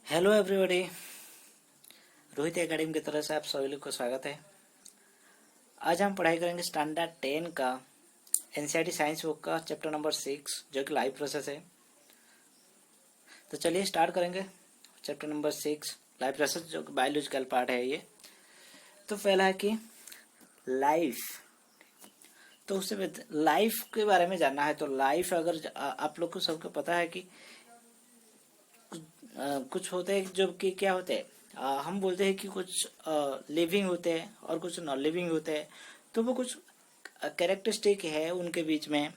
Hello everybody. Rohit academy की तरफ से आप सभी लोग को स्वागत है। आज हम पढ़ाई करेंगे स्टैंडर्ड 10 का एनसीईआरटी साइंस बुक का चैप्टर नंबर 6 जो कि लाइफ प्रोसेस है। तो चलिए स्टार्ट करेंगे चैप्टर नंबर 6 लाइफ प्रोसेस, जो कि बायोलॉजिकल पार्ट है ये। तो पहला है कि लाइफ। तो उससे लाइफ के बारे में जानना है। तो लाइफ अगर आप लोग को सबको पता है कि कुछ होते हैं जो कि क्या होते हैं, हम बोलते हैं कि कुछ लिविंग होते हैं और कुछ नॉन लिविंग होते हैं। तो वो कुछ कैरेक्टरिस्टिक है उनके बीच में।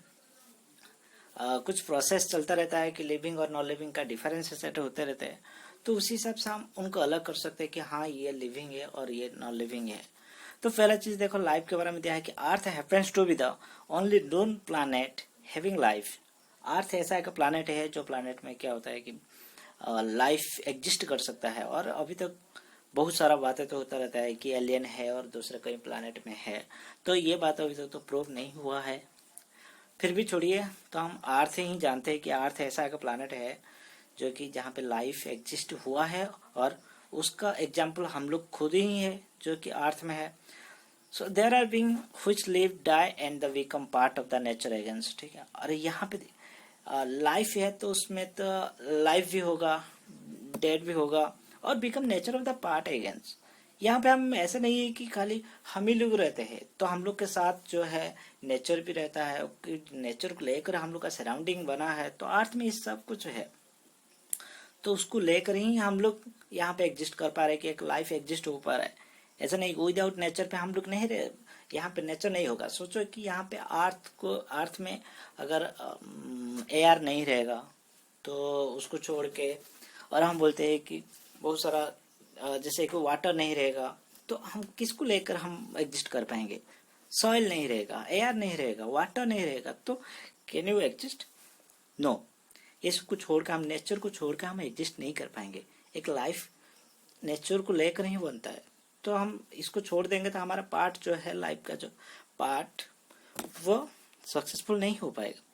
कुछ प्रोसेस चलता रहता है कि लिविंग और नॉन लिविंग का डिफरेंस सेट होते रहते हैं। तो उसी हिसाब से हम उनको अलग कर सकते हैं कि हाँ ये लिविंग है और ये नॉन लिविंग है। तो पहला चीज देखो, लाइफ के बारे में दिया है कि earth happens to be the only known planet having life. Earth ऐसा एक प्लानेट है जो प्लानेट में क्या होता है कि लाइफ एग्जिस्ट कर सकता है। और अभी तक बहुत सारा बातें तो होता रहता है कि एलियन है और दूसरे कई प्लानेट में है। तो ये बात अभी तक तो प्रूव नहीं हुआ है। फिर भी छोड़िए, तो हम अर्थ ही जानते हैं कि अर्थ ऐसा एक प्लानेट है जो कि जहाँ पे लाइफ एग्जिस्ट हुआ है। और उसका एग्जाम्पल हम लोग खुद ही है जो कि अर्थ में है। So there are being which live die and the become part of the nature against. ठीक है, और यहाँ पे लाइफ है तो उसमें तो लाइफ भी होगा, डेड भी होगा और become nature of the part against. यहाँ पे हम ऐसे नहीं है कि खाली हम ही लोग रहते हैं, तो हम लोग के साथ जो है नेचर भी रहता है। नेचर को लेकर हम लोग का सराउंडिंग बना है, तो अर्थ में ये सब कुछ है। तो उसको लेकर ही हम लोग यहाँ पे एग्जिस्ट कर पा रहे कि एक लाइफ एग्जिस्ट हो पा रहा है। ऐसा नहीं विदाउट नेचर पे हम लोग नहीं रहे, यहाँ पे नेचर नहीं होगा। सोचो कि यहाँ पे अर्थ में अगर एयर नहीं रहेगा तो उसको छोड़ के, और हम बोलते हैं कि बहुत सारा जैसे कि वाटर नहीं रहेगा तो हम किसको लेकर हम एग्जिस्ट कर पाएंगे। सॉइल नहीं रहेगा, एयर नहीं रहेगा, वाटर नहीं रहेगा, तो कैन यू एग्जिस्ट? नो। ये सब कुछ छोड़ कर हम नेचर को छोड़ कर हम एग्जिस्ट नहीं कर पाएंगे। एक लाइफ नेचर को लेकर ही बनता है। तो हम इसको छोड़ देंगे तो हमारा पार्ट जो है लाइफ का जो पार्ट वो सक्सेसफुल नहीं हो पाएगा।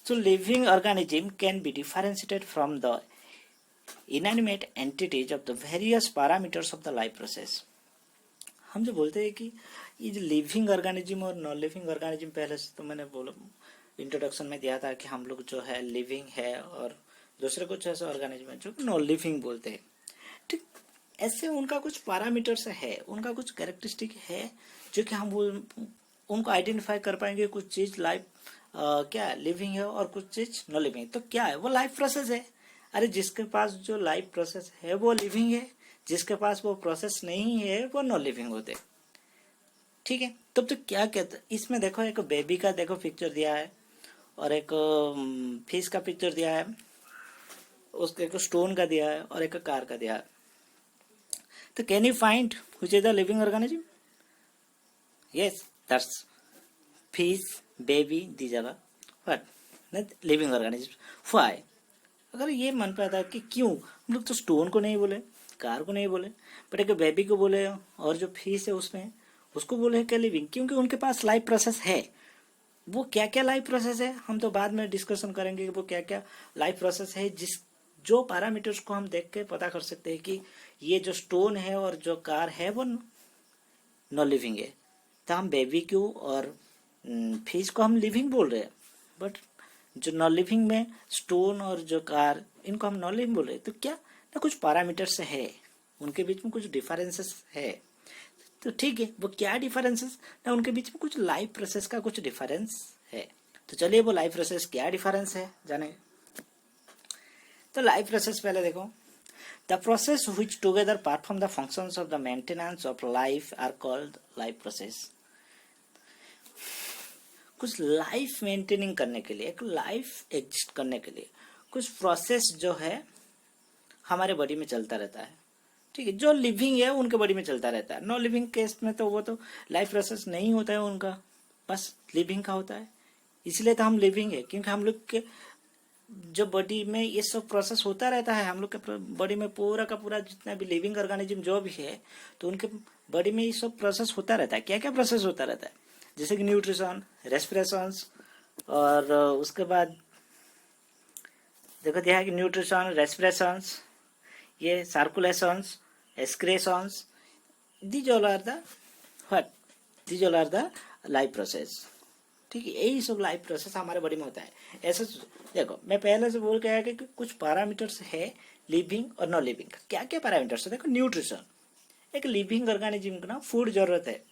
So living organism can be differentiated from the inanimate entities of the various parameters of the life process। हम जो बोलते हैं कि ये जो लिविंग ऑर्गेनिज्म और नॉन लिविंग ऑर्गेनिज्म, पहले से तो मैंने बोला इंट्रोडक्शन में दिया था कि हम लोग जो है लिविंग है और दूसरे कुछ ऐसे ऑर्गेनिज्म है जो नॉन लिविंग बोलते हैं। ठीक ऐसे उनका कुछ पैरामीटर्स है, उनका कुछ कैरेक्टरिस्टिक है जो कि हम उनको आइडेंटिफाई कर पाएंगे। कुछ चीज लाइफ क्या लिविंग है और कुछ चीज नॉन लिविंग। तो क्या है वो लाइफ प्रोसेस है। अरे जिसके पास जो लाइफ प्रोसेस है वो लिविंग है, जिसके पास वो प्रोसेस नहीं है वो नॉन लिविंग होते। ठीक है, तब तो क्या कहते इसमें देखो, एक बेबी का देखो पिक्चर दिया है और एक फिश का पिक्चर दिया है, उसके एक स्टोन का दिया है और एक कार का दिया है। तो can you find which is the living organism? Yes, that's fish, baby, these are what living organism. Why? अगर ये मन पे आता है कि क्यों हम लोग तो स्टोन को नहीं बोले, कार को नहीं बोले, बट एक बेबी को बोले और जो फिश है उसमें उसको बोले क्या लिविंग, क्योंकि उनके पास लाइफ प्रोसेस है। वो क्या क्या लाइफ प्रोसेस है हम तो बाद में डिस्कशन करेंगे कि वो क्या क्या लाइफ प्रोसेस है, जिस जो पैरामीटर्स को हम देख के पता कर सकते हैं कि ये जो स्टोन है और जो कार है वो नॉन लिविंग है। तो हम बेबी को और फिश को हम लिविंग बोल रहे हैं, बट जो नॉन लिविंग में स्टोन और जो कार, इनको हम नॉन लिविंग बोल रहे हैं। तो क्या ना कुछ पैरामीटर्स है, उनके बीच में कुछ डिफरेंसेस है। तो ठीक है, वो क्या डिफरेंसेस ना उनके बीच में कुछ लाइफ प्रोसेस का कुछ डिफरेंस है। तो चलिए वो लाइफ प्रोसेस क्या डिफरेंस है जाने। तो लाइफ प्रोसेस पहले देखो, the process which together perform the functions of the maintenance of life are called life process. कुछ लाइफ मेंटेनिंग करने के लिए, एक लाइफ एग्जिस्ट करने के लिए कुछ प्रोसेस जो है हमारे बॉडी में चलता रहता है। ठीक है, जो लिविंग है उनके बॉडी में चलता रहता है। नॉन लिविंग केस में तो वो तो लाइफ प्रोसेस नहीं होता है उनका, बस लिविंग का होता है। इसलिए तो हम लिविंग है, क्योंकि हम लोग के जो बॉडी में ये सब प्रोसेस होता रहता है। हम लोग के बॉडी में पूरा का पूरा जितना भी लिविंग ऑर्गेनिज्म जो भी है, तो उनके बॉडी में ये सब प्रोसेस होता रहता है। क्या क्या प्रोसेस होता रहता है, जैसे कि न्यूट्रिशन, रेस्पिरेशन, और उसके बाद देखो दिया है कि न्यूट्रिशन, रेस्पिरेशन, ये circulations, excretions, these all are the what? These all are the life process. ठीक है, यही सब लाइफ प्रोसेस हमारे बॉडी में होता है। ऐसे देखो, मैं पहले से बोल के आया कि कुछ पैरामीटर्स है लिविंग और नॉन लिविंग। क्या क्या पैरामीटर्स है? देखो, न्यूट्रिशन, एक लिविंग ऑर्गेनिज्म को ना फूड जरूरत है,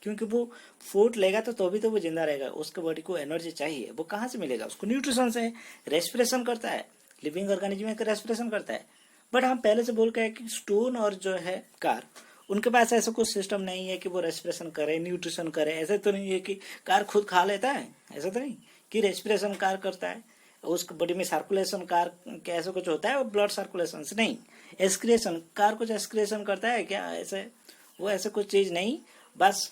क्योंकि वो फूड लेगा तो भी तो वो जिंदा रहेगा, उसके बॉडी को एनर्जी चाहिए। वो कहाँ से मिलेगा? उसको न्यूट्रिशन से। रेस्पिरेशन करता है, लिविंग ऑर्गेनिज्म का रेस्पिरेशन करता है। बट हम पहले से बोल के आए कि स्टोन और जो है कार, उनके पास ऐसा कुछ सिस्टम नहीं है कि वो रेस्पिरेशन करे, न्यूट्रिशन करे। ऐसा तो नहीं है कि कार खुद खा लेता है, ऐसा तो नहीं कि रेस्पिरेशन कार करता है, उसके बॉडी में सर्कुलेशन कार क्या ऐसा कुछ होता है? वो ब्लड सर्कुलेशन से नहीं। एक्सक्रेशन, कार कुछ एक्सक्रेशन करता है क्या? ऐसे वो ऐसे कुछ चीज नहीं। बस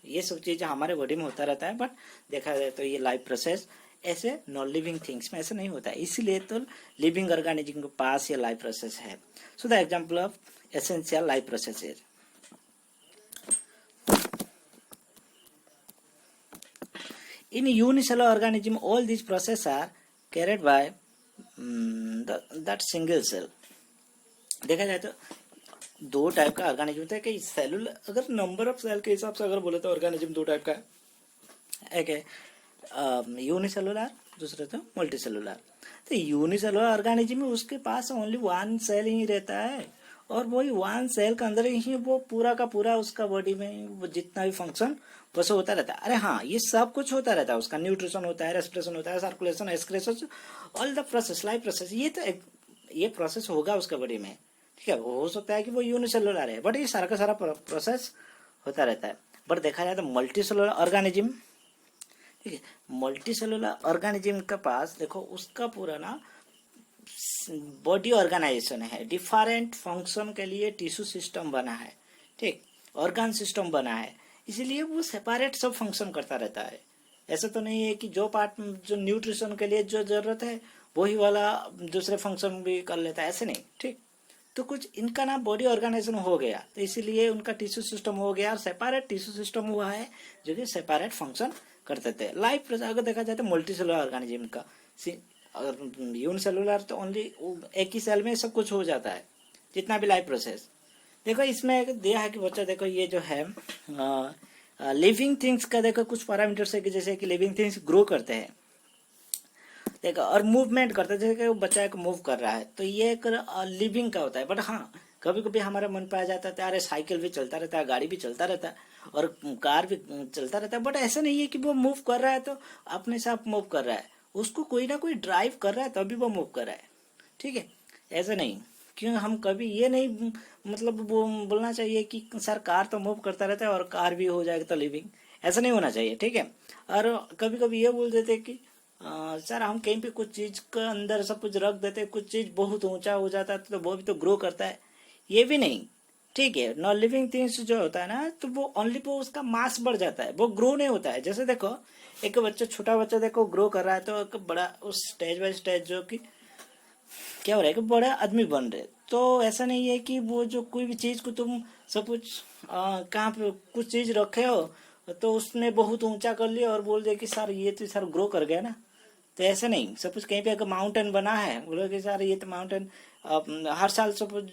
ये सब चीज हमारे बॉडी में होता रहता है। बट देखा जाए तो ये लाइफ प्रोसेस ऐसे नॉन लिविंग थिंग्स में ऐसे नहीं होता है, इसीलिए तो लिविंग ऑर्गेनिज्म के पास ये लाइफ प्रोसेस है। So the example of essential life process is in unicellular organism, all these processes are carried by that single cell। देखा जाए तो दो टाइप का ऑर्गेनिज्म होता है कि सेलुलर, अगर नंबर ऑफ सेल के हिसाब से अगर बोले तो ऑर्गेनिज्म दो टाइप का है। एक है यूनिसेलुलर, दूसरा तो मल्टी सेलुलर। तो यूनिसेलुलर ऑर्गेनिज्म में उसके पास ओनली वन सेल ही रहता है, और वही वन सेल के अंदर ही वो पूरा का पूरा उसका बॉडी में वो जितना भी फंक्शन वैसे होता रहता है। अरे हाँ, ये सब कुछ होता रहता है, उसका न्यूट्रिशन होता है, रेस्पिरेशन होता है, circulation, excretion, all the process, life process, ये प्रोसेस होगा उसके बॉडी में। ठीक है, हो सकता है कि वो यूनिसेलुलर है, बट ये सारा का सारा प्रोसेस होता रहता है। बट देखा जाए तो मल्टी सेलुलर ऑर्गेनिज्म, ठीक है, मल्टी सेलुलर ऑर्गेनिज्म के पास देखो उसका पूरा ना बॉडी ऑर्गेनाइजेशन है, डिफरेंट फंक्शन के लिए टिश्यू सिस्टम बना है, ठीक, ऑर्गन सिस्टम बना है, इसीलिए वो सेपरेट सब फंक्शन करता रहता है। ऐसा तो नहीं है कि जो पार्ट जो न्यूट्रिशन के लिए जो जरूरत है वही वाला दूसरे फंक्शन भी कर लेता है, ऐसे नहीं। ठीक, तो कुछ इनका ना बॉडी ऑर्गेनाइजेशन हो गया, तो इसीलिए उनका टिश्यू सिस्टम हो गया और सेपरेट टिश्यू सिस्टम हुआ है जो कि सेपरेट फंक्शन करते थे। लाइफ अगर देखा जाए तो मल्टी सेलुलर ऑर्गेनिज्म का, अगर यूनिसेलुलर तो ओनली एक ही सेल में सब कुछ हो जाता है, जितना भी लाइफ प्रोसेस। देखो इसमें दिया है कि बच्चा, देखो ये जो है लिविंग थिंग्स का देखो कुछ पैरामीटर्स है कि जैसे कि लिविंग थिंग्स ग्रो करते हैं, देखो, और मूवमेंट करते हैं, जैसे कि वो बच्चा एक मूव कर रहा है तो ये एक लिविंग का होता है। बट हाँ, कभी कभी हमारे मन पे आ जाता है अरे साइकिल भी चलता रहता है, गाड़ी भी चलता रहता है, और कार भी चलता रहता है, बट ऐसा नहीं है कि वो मूव कर रहा है तो अपने से आप मूव कर रहा है, उसको कोई ना कोई ड्राइव कर रहा है तभी वो मूव कर रहा है। ठीक है, ऐसा नहीं, क्यों हम कभी ये नहीं मतलब वो बोलना चाहिए कि सर कार तो मूव करता रहता है और कार भी हो जाएगा तो लिविंग, ऐसा नहीं होना चाहिए। ठीक है, और कभी कभी ये बोल देते कि सर हम कहीं पे कुछ चीज के अंदर सब कुछ रख देते, कुछ चीज बहुत ऊंचा हो जाता है तो वो भी तो ग्रो करता है, ये भी नहीं। ठीक है, नॉन लिविंग थिंग्स जो होता है ना, तो वो ओनली वो उसका मास बढ़ जाता है, वो ग्रो नहीं होता है। जैसे देखो एक बच्चा, छोटा बच्चा देखो ग्रो कर रहा है तो एक बड़ा उस स्टेज बाय स्टेज जो कि क्या हो रहा है कि बड़ा आदमी बन रहे, तो ऐसा नहीं है कि वो जो कोई भी चीज को तुम सब कुछ कहाँ पे कुछ चीज रखे हो तो उसने बहुत ऊंचा कर लिया और बोल दिया कि सर ये तो सर ग्रो कर गया ना, तो ऐसा नहीं। सपोज कहीं पे अगर माउंटेन बना है, बोलो कि सर ये तो माउंटेन हर साल सपोज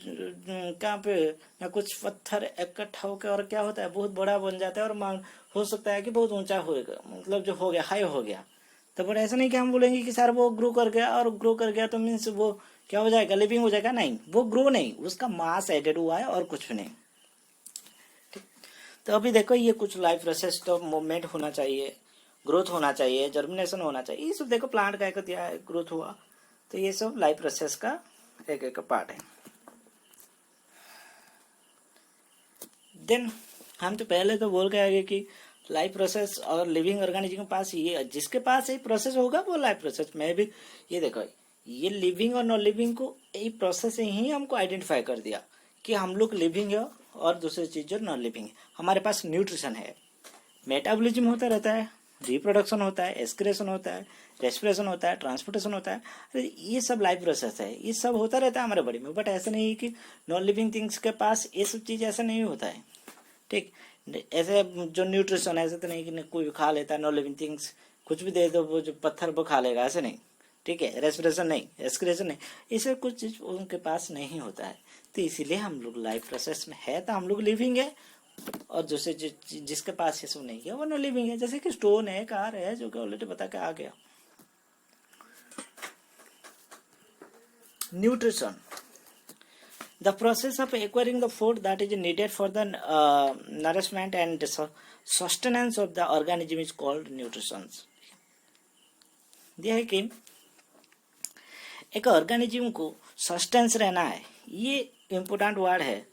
कहाँ पे ना कुछ पत्थर इकट्ठा होकर और क्या होता है बहुत बड़ा बन जाता है, और हो सकता है कि बहुत ऊंचा होगा, मतलब जो हो गया हाई हो गया। तो बट ऐसा नहीं कि हम बोलेंगे कि सर वो ग्रो कर गया, और ग्रो कर गया तो मीन्स वो क्या हो जाएगा, लिविंग हो जाएगा, नहीं, वो ग्रो नहीं, उसका मास एडेड हुआ है और कुछ भी नहीं। तो अभी देखो ये कुछ लाइफ प्रोसेस तो मूवमेंट होना चाहिए, ग्रोथ होना चाहिए, जर्मिनेशन होना चाहिए, ये सब देखो प्लांट का एक दिया ग्रोथ हुआ, तो ये सब लाइफ प्रोसेस का एक एक पार्ट है। देन हम तो पहले तो बोल के आगे कि लाइफ प्रोसेस और लिविंग ऑर्गेनिज्म के पास ये, जिसके पास ये प्रोसेस होगा वो लाइफ प्रोसेस में भी, ये देखो ये लिविंग और नॉन लिविंग को यही प्रोसेस ही हमको आइडेंटिफाई कर दिया कि हम लोग लिविंग है और दूसरी चीज जो नॉन लिविंग है। हमारे पास न्यूट्रिशन है, मेटाबॉलिज्म होता रहता है, रिप्रोडक्शन होता है, एक्सक्रेशन होता है, रेस्पिरेशन होता है, ट्रांसपोर्टेशन होता है, अरे ये सब लाइफ प्रोसेस है, ये सब होता रहता है हमारे बॉडी में। बट ऐसा नहीं है कि नॉन लिविंग थिंग्स के पास ये सब चीज ऐसा नहीं होता है। ठीक, ऐसे जो न्यूट्रिशन है ऐसा तो नहीं कि कोई भी खा लेता है, नॉन लिविंग थिंग्स कुछ भी दे दो वो जो पत्थर वो खा लेगा, ऐसे नहीं। ठीक है, रेस्पिरेशन नहीं, एक्सक्रेशन नहीं, इसे कुछ चीज उनके पास नहीं होता है। तो इसीलिए हम लोग लाइफ प्रोसेस में है तो हम लोग लिविंग है, और दूसरे जिसके पास ये सब नहीं है वो नॉन लिविंग है। जैसे कि स्टोन है, कार है, जो कि ऑलरेडी बता के आ गया। Nutrition, the process of acquiring the food that is needed for the nourishment and sustenance of the organism is called nutrition। यह है कि एक ऑर्गेनिज्म को सस्टेंस रहना है, ये इम्पोर्टेंट वर्ड है।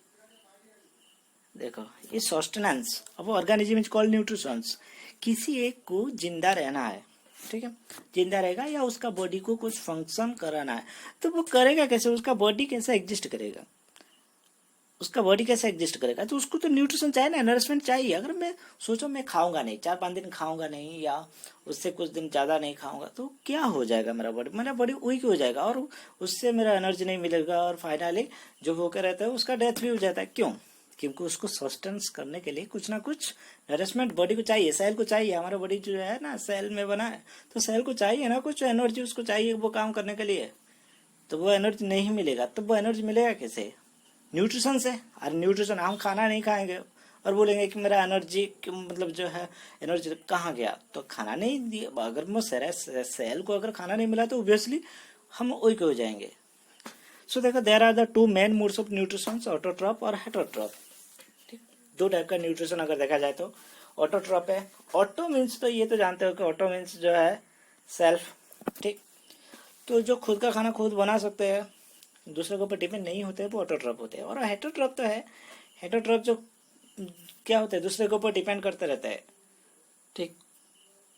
देखो, ये sustenance of organism is called nutritions. किसी एक को जिंदा रहना है, ठीक है, जिंदा रहेगा या उसका बॉडी को कुछ फंक्शन कराना है, तो वो करेगा कैसे, उसका बॉडी कैसे एग्जिस्ट करेगा, उसका बॉडी कैसे एग्जिस्ट करेगा, तो उसको तो न्यूट्रिशन चाहिए ना, नरिशमेंट चाहिए। अगर मैं सोचो मैं खाऊंगा नहीं, 4-5 दिन खाऊंगा नहीं या उससे कुछ दिन ज़्यादा नहीं खाऊंगा, तो क्या हो जाएगा, मेरा बॉडी वीक हो जाएगा और उससे मेरा एनर्जी नहीं मिलेगा, और फाइनली जो भूखे रहता है उसका डेथ भी हो जाता है। क्यों? क्योंकि उसको सस्टेंस करने के लिए कुछ ना कुछ नरिशमेंट बॉडी को चाहिए, सेल को चाहिए। हमारा बॉडी जो है ना सेल में बना है, तो सेल को चाहिए ना कुछ एनर्जी, उसको चाहिए वो काम करने के लिए। तो वो एनर्जी नहीं मिलेगा, तो वो एनर्जी मिलेगा कैसे? न्यूट्रिशन से। और न्यूट्रिशन, हम खाना नहीं खाएंगे और बोलेंगे कि मेरा एनर्जी मतलब जो है एनर्जी कहाँ गया, तो खाना नहीं दिया। अगर वो सेल को अगर खाना नहीं मिला तो ऑब्वियसली हम वीक हो जाएंगे। सो देखो, there are the two main modes of nutrition, autotroph और हेटरोट्रॉप। ठीक, दो टाइप का न्यूट्रिशन अगर देखा जाए तो ऑटोट्रॉप है। ऑटो मीन्स तो ये तो जानते हो कि ऑटो मीन्स जो है सेल्फ, ठीक, तो जो खुद का खाना खुद बना सकते हैं, दूसरे के ऊपर डिपेंड नहीं होते, वो ऑटोट्रॉप होते हैं। और हेटरोट्रॉप तो है, हेटरोट्रॉप जो क्या होता है, दूसरे के ऊपर डिपेंड करते रहता है, ठीक,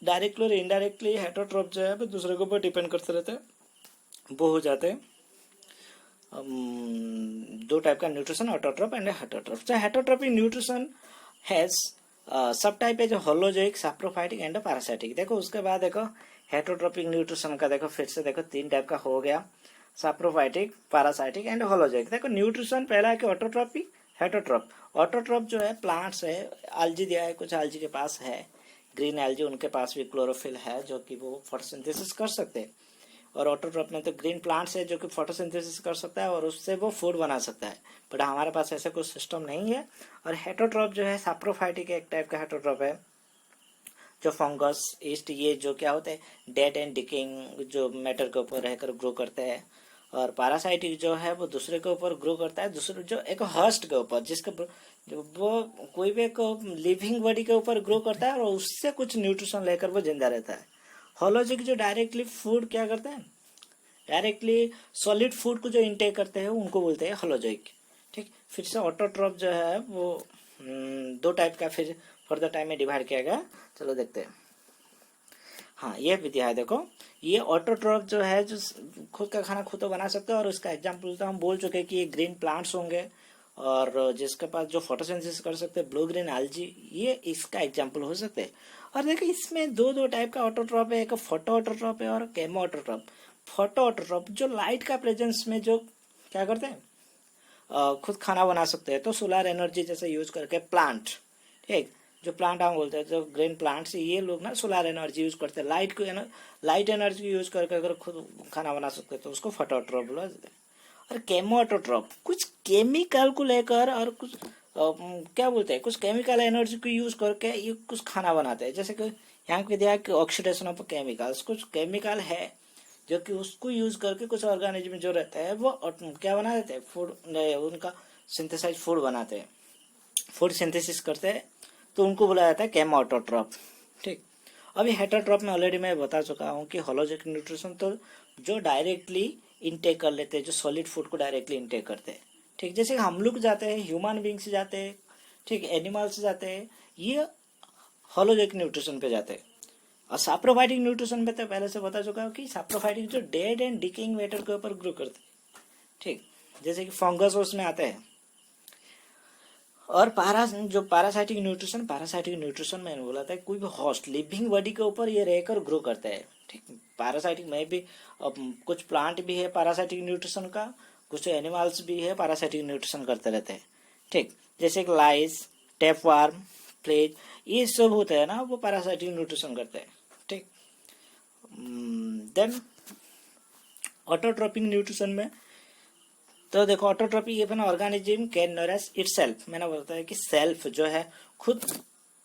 डायरेक्टली और इनडायरेक्टली हेटरोट्रॉप जो है वो दूसरे के ऊपर डिपेंड करते रहते हैं, वो हो जाते हैं। दो टाइप का न्यूट्रिशन, ऑटोट्रॉप एंड हेटरोट्रॉप। तो heterotrophic nutrition has subtype है, जो होलोजोइक, सैप्रोफाइटिक एंड पैरासाइटिक। देखो उसके बाद देखो हेटरोट्रॉपिक न्यूट्रिशन का देखो फिर से देखो 3 टाइप का हो गया, सैप्रोफाइटिक, पैरासाइटिक एंड होलोजोइक। देखो न्यूट्रिशन पहला है कि ऑटोट्रॉपिक, हेटरोट्रॉप। ऑटोट्रॉप जो है प्लांट्स है, एल्जी दिया है, कुछ एल्जी के पास है, ग्रीन एल्जी, उनके पास भी क्लोरोफिल है जो कि वो फोटोसिंथेसिस कर सकते हैं। और ऑटोट्रॉप में तो ग्रीन प्लांट्स है जो कि फोटोसिंथेसिस कर सकता है और उससे वो फूड बना सकता है, बट हमारे पास ऐसा कुछ सिस्टम नहीं है। और हेटरोट्रॉप जो है सैप्रोफाइटिक एक टाइप का हेटरोट्रॉप है, जो फंगस, ईस्ट, ये जो क्या होते हैं डेड एंड डिकेइंग जो मैटर के ऊपर रहकर ग्रो करते हैं। और पैरासाइटिक जो है वो दूसरे के ऊपर ग्रो करता है, दूसरे जो एक हॉस्ट के ऊपर, जिसके वो कोई भी एक लिविंग बॉडी के ऊपर ग्रो करता है और उससे कुछ न्यूट्रिशन लेकर वो जिंदा रहता है। होलोजिक जो डायरेक्टली फूड क्या करते हैं, डायरेक्टली सॉलिड फूड को जो इंटेक करते हैं उनको बोलते हैं होलोजोइक। ठीक, फिर से ऑटोट्रॉप जो है वो 2 टाइप का फिर फर्दर टाइम में डिवाइड किया गया। चलो देखते हैं। हाँ, ये विधिया है, देखो ये ऑटोट्रॉप जो है जो खुद का खाना खुद तो बना सकते हैं, और उसका एग्जाम्पल तो हम बोल चुके हैं कि ये ग्रीन प्लांट्स होंगे और जिसके पास जो फोटोसिंथेसिस कर सकते हैं, ब्लू ग्रीन एल्जी, ये इसका एग्जाम्पल हो सकते हैं। और देखो इसमें 2 टाइप का ऑटोट्रॉप है, एक फोटो ऑटोट्रॉप है और केमो ऑटोट्रॉप। फोटो ऑटोट्रॉप जो लाइट का प्रेजेंस में जो क्या करते हैं, खुद खाना बना सकते हैं, तो सोलर एनर्जी जैसे यूज करके प्लांट, ठीक, जो प्लांट हम बोलते हैं जो ग्रीन प्लांट्स, ये लोग ना सोलर एनर्जी यूज करते हैं, लाइट एनर्जी यूज करके अगर खुद खाना बना सकते हैं तो उसको फोटो ऑटोट्रॉप बोला जाता है। और केमो ऑटोट्रॉप कुछ केमिकल को लेकर और कुछ क्या बोलते हैं, कुछ केमिकल एनर्जी को यूज करके ये कुछ खाना बनाते हैं। जैसे कि यहाँ पे दिया कि ऑक्सीडेशन ऑफ केमिकल्स, कुछ केमिकल है जो कि उसको यूज करके कुछ ऑर्गेनिज्म जो रहता है वो क्या बना देते हैं, फूड, उनका सिंथेसाइज फूड बनाते हैं, फूड सिंथेसिस करते हैं, तो उनको बोला जाता है केमो ऑटोट्रॉप। ठीक, अभी हेटरोट्रॉप में ऑलरेडी मैं बता चुका हूँ कि होलोजिक न्यूट्रिशन तो जो डायरेक्टली इनटेक कर लेते हैं, जो सॉलिड फूड को डायरेक्टली इनटेक करते हैं। ठीक, जैसे हम लोग जाते हैं, ह्यूमन बींग से जाते हैं, ठीक, एनिमल से जाते हैं, ये होलोजिक न्यूट्रिशन पे जाते हैं। और सैप्रोफाइटिक न्यूट्रिशन में तो पहले से बता चुका हूँ कि सैप्रोफाइटिक जो डेड एंड डिकेइंग मैटर के ऊपर ग्रो करते हैं, ठीक, जैसे कि फंगस उसमें आते हैं। और पैरासाइटिक न्यूट्रिशन मैंने बोला था कोई भी होस्ट लिविंग बॉडी के ऊपर ये रहकर ग्रो करता है। ठीक, पैरासाइटिक में भी कुछ प्लांट भी है पैरासाइटिक न्यूट्रिशन का, कुछ एनिमल्स भी है पैरासाइटिक न्यूट्रिशन करते रहते हैं। ठीक, जैसे कि लाइस, टेपवार्म, फ्लेज, ये सब होते हैं ना, वो पैरासाइटिक न्यूट्रिशन करते हैं। ठीक, देन ऑटोट्रॉपिक न्यूट्रिशन में तो देखो autotrophic even organism can nourish itself, मैंने बोलता है कि सेल्फ जो है खुद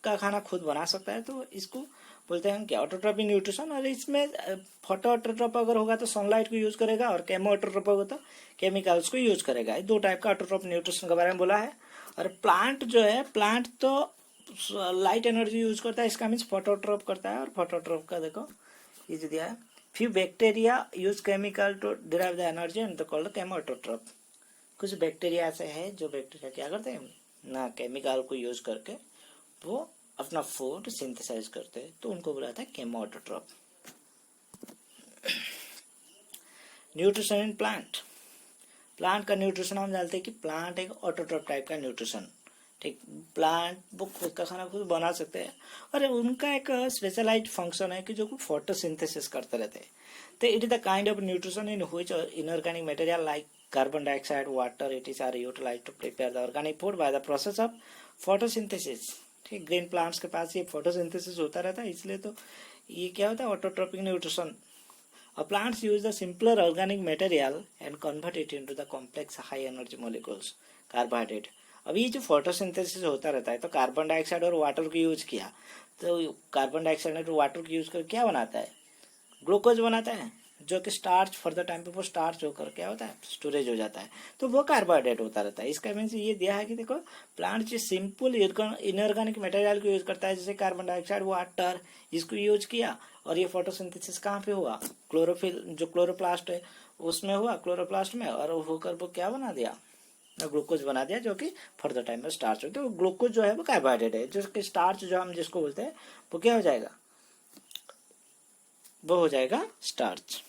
का खाना खुद बना सकता है, तो इसको बोलते हैं क्या ऑटोट्रॉपिक न्यूट्रिशन। और इसमें फोटो ऑटोट्रॉप अगर होगा तो सनलाइट को यूज करेगा, और केमो ऑटोट्रॉप होगा तो केमिकल्स को यूज करेगा। ये दो टाइप का ऑटोट्रॉप न्यूट्रिशन के बारे में बोला है। और प्लांट जो है, प्लांट तो लाइट एनर्जी यूज करता है, इसका मीन्स फोटोट्रॉप करता है। और फोटोट्रॉप का देखो ये जो दिया है, few bacteria use chemical to derive the energy and called chemo autotroph. कुछ बैक्टीरिया ऐसे है जो बैक्टीरिया क्या करते हैं ना, केमिकल को यूज करके वो अपना फूड सिंथेसाइज करते हैं, तो उनको बुलाता है chemo autotroph. Nutrition in plant, plant का न्यूट्रिशन हम जानते हैं कि प्लांट एक ऑटोट्रॉप टाइप का न्यूट्रिशन, ठीक। प्लांट वो खुद का खाना खुद बना सकते हैं, और उनका एक स्पेशलाइज्ड फंक्शन है कि जो फोटोसिंथेसिस करते रहते हैं। तो it is the kind of nutrition in which inorganic material like carbon dioxide, water, it is are utilized to prepare the organic food by the process of photosynthesis. ठीक, green plants के पास ये photosynthesis होता रहता है, इसलिए तो ये क्या होता है autotrophic nutrition. Plants use the simpler organic material and convert it into the complex high energy molecules, carbohydrate. अब ये जो फोटोसिंथेसिस होता रहता है, तो कार्बन डाइऑक्साइड और वाटर को यूज किया, तो कार्बन डाइऑक्साइड और वाटर को यूज कर क्या बनाता है, ग्लूकोज बनाता है, जो कि स्टार्च फॉर द टाइम पे वो स्टार्च होकर क्या होता है, स्टोरेज हो जाता है, तो वो कार्बोहाइड्रेट होता रहता है। इसका मीन्स ये दिया है कि देखो प्लांट जो सिंपल इनऑर्गेनिक मटेरियल को यूज करता है, जैसे कार्बन डाइऑक्साइड, वाटर, इसको यूज किया, और ये फोटोसिंथेसिस कहाँ पे हुआ, क्लोरोफिल जो क्लोरोप्लास्ट है उसमें हुआ, क्लोरोप्लास्ट में, और होकर वो क्या बना दिया, ग्लूकोज बना दिया, जो कि फॉर द टाइम में स्टार्च होता है। तो ग्लूकोज जो है वो कार्बोहाइड्रेट है, जो कि स्टार्च जो हम जिसको बोलते हैं वो क्या हो जाएगा, वो हो जाएगा स्टार्च।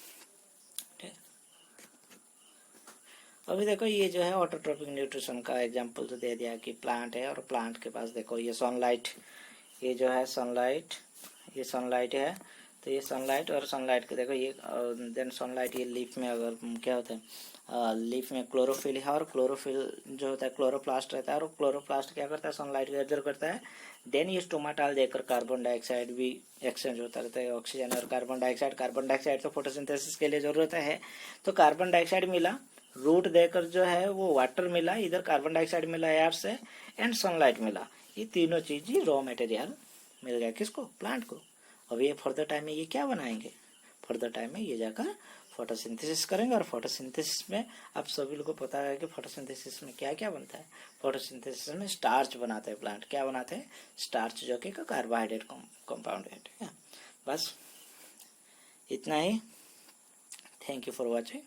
अभी देखो ये जो है ऑटोट्रॉपिक न्यूट्रिशन का एग्जांपल तो दे दिया कि प्लांट है, और प्लांट के पास देखो ये सनलाइट, ये जो है सनलाइट, ये सनलाइट है, तो ये सनलाइट, और सनलाइट के देखो ये देन सनलाइट, ये लीफ में अगर क्या होता है, लीफ में क्लोरोफिल है, और क्लोरोफिल जो होता है क्लोरोप्लास्ट रहता है, और क्लोरोप्लास्ट क्या करता है, सनलाइट को एब्जॉर्ब करता है, देन ये स्टोमाटाल देकर कार्बन डाइऑक्साइड भी एक्सचेंज होता रहता है, ऑक्सीजन और कार्बन डाइऑक्साइड तो फोटोसिंथेसिस के लिए जरूरत है, तो कार्बन डाइऑक्साइड मिला, रूट देकर जो है वो वाटर मिला, इधर कार्बन डाइऑक्साइड मिला एयर से, एंड सनलाइट मिला, ये तीनों चीज ही रॉ मटेरियल मिल गया किसको, प्लांट को। अब ये फर्दर टाइम में ये क्या बनाएंगे, फर्दर टाइम में ये जाकर फोटोसिंथेसिस करेंगे, और फोटोसिंथेसिस में आप सभी लोगों को पता है कि फोटोसिंथेसिस में क्या क्या बनता है, फोटोसिंथेसिस में स्टार्च बनाते हैं प्लांट, क्या बनाते हैं, स्टार्च, जो कि कार्बोहाइड्रेट कंपाउंड है, ठीक है। बस इतना ही, थैंक यू फॉर वॉचिंग।